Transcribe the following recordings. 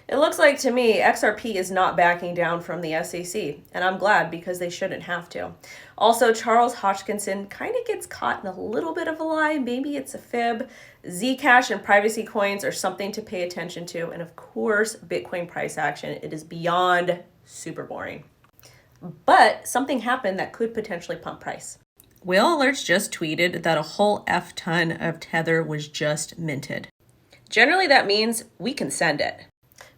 It looks like to me XRP is not backing down from the SEC, and I'm glad because they shouldn't have to. Also, Charles Hodgkinson kind of gets caught in a little bit of a lie. Maybe it's a fib. Zcash and privacy coins are something to pay attention to, and of course, Bitcoin price action. It is beyond super boring. But something happened that could potentially pump price. Whale Alerts just tweeted that a whole F ton of Tether was just minted. Generally, that means we can send it.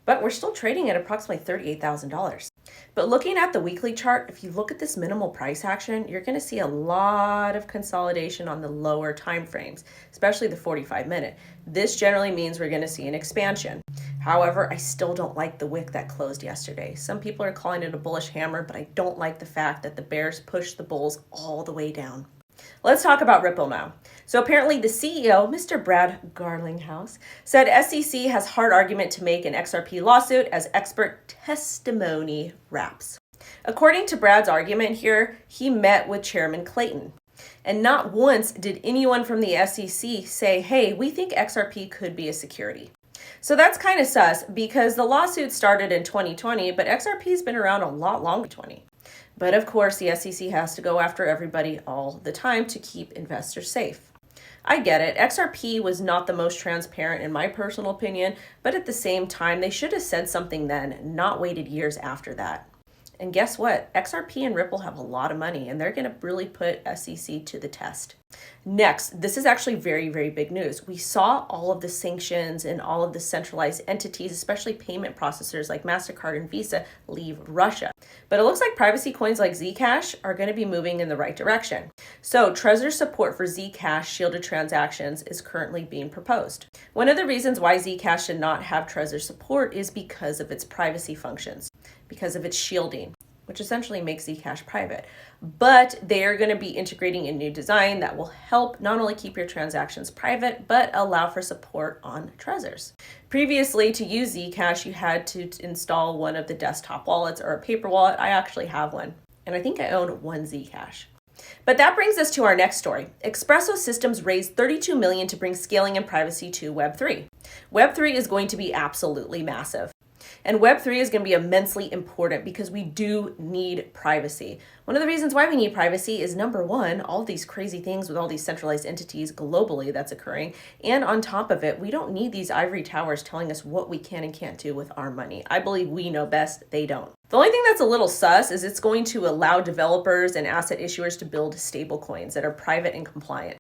But we're still trading at approximately $38,000. But looking at the weekly chart, if you look at this minimal price action, you're going to see a lot of consolidation on the lower time frames, especially the 45-minute. This generally means we're going to see an expansion. However, I still don't like the wick that closed yesterday. Some people are calling it a bullish hammer, but I don't like the fact that the bears pushed the bulls all the way down. Let's talk about Ripple now. So apparently the CEO, Mr. Brad Garlinghouse, said SEC has hard argument to make an XRP lawsuit as expert testimony wraps. According to Brad's argument here, he met with Chairman Clayton. And not once did anyone from the SEC say, hey, we think XRP could be a security. So that's kind of sus because the lawsuit started in 2020, but XRP's been around a lot longer than 20. But of course, the SEC has to go after everybody all the time to keep investors safe. I get it. XRP was not the most transparent in my personal opinion, but at the same time, they should have said something then, not waited years after that. And guess what? XRP and Ripple have a lot of money, and they're going to really put SEC to the test. Next, this is actually very, very big news. We saw all of the sanctions and all of the centralized entities, especially payment processors like MasterCard and Visa, leave Russia. But it looks like privacy coins like ZCASH are going to be moving in the right direction. So Trezor support for ZCASH shielded transactions is currently being proposed. One of the reasons why ZCASH should not have Trezor support is because of its privacy functions, because of its shielding, which essentially makes ZCASH private. But they are going to be integrating a new design that will help not only keep your transactions private, but allow for support on Trezors. Previously, to use ZCASH, you had to install one of the desktop wallets or a paper wallet. I actually have one, and I think I own one ZCASH. But that brings us to our next story. Espresso Systems raised $32 million to bring scaling and privacy to Web3. Web3 is going to be absolutely massive. And Web3 is going to be immensely important because we do need privacy. One of the reasons why we need privacy is number one, all these crazy things with all these centralized entities globally that's occurring. And on top of it, we don't need these ivory towers telling us what we can and can't do with our money. I believe we know best, they don't. The only thing that's a little sus is it's going to allow developers and asset issuers to build stable coins that are private and compliant.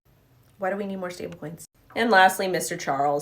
Why do we need more stable coins? And lastly, Mr. Charles.